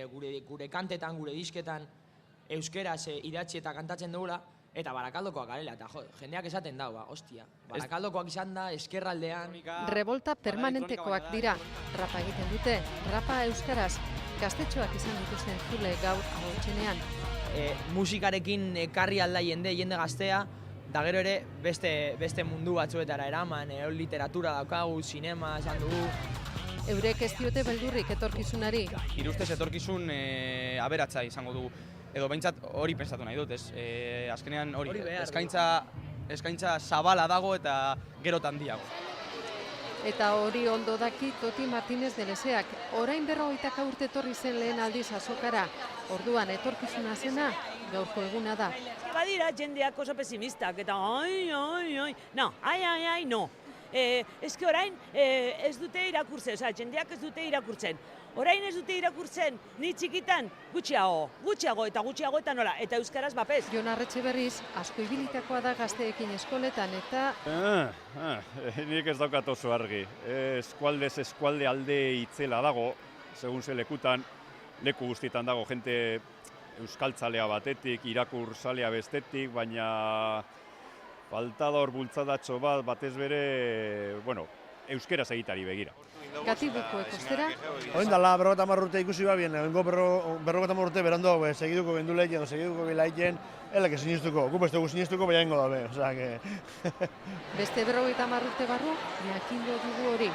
gure kantetan, gure disketan, euskeraz idatzi eta kantatzen dugula, eta Barakaldokoak garela, eta jendeak esaten dau, ostia. Barakaldokoak izan da, eskerraldean. Revolta permanentekoak dira, rapa egiten dute, rapa euskaraz, gaztetxoak izan dituzten zule gaur ahotsenean. Musikarekin ekarri alda jende gaztea, da gero ere beste mundu batzuetara eraman, literatura daukagu, sinema, esan dugu. Eurek ez diote beldurrik etorkizunari. Nire ustez etorkizun aberatsa izango dugu. Edo behintzat hori pentsatu nahi dut, ez? Azkenean hori eskaintza zabala dago eta gero handiago. Eta hori ondo daki Toti Martínez de Leseak. Orain 50 urte etorri zen lehen aldiz azokara. Orduan etorkizuna zena gaurko eguna da. Badira jendeak oso pesimistak eta no. Ez que orain ez dute irakurtzen, jendeak ez dute irakurtzen. Orain ez dute irakurtzen, ni txikitan gutxiago eta nola, eta euskaraz bapez. Jon Arretxeberriz, asko ibilitakoa da gazteekin eskoletan eta... Nik ez daukat oso argi. Eskualde alde itzela dago, segun ze lekutan, leku guztietan dago jente euskaltzalea batetik, irakurzalea bestetik, baina falta da hor bultzadatxo batez bere, euskeraz egitari begira. Gatibuko ekostera. Oin dala, 50 urte ikusi ba bien, oingo 50 urte berandu segiduko gendu lehien, segiduko bilaiken, elek sinistuko, gu beste gu sinistuko behaingo dabe, osea que... Beste 50 urte barru, jakingo dugu hori.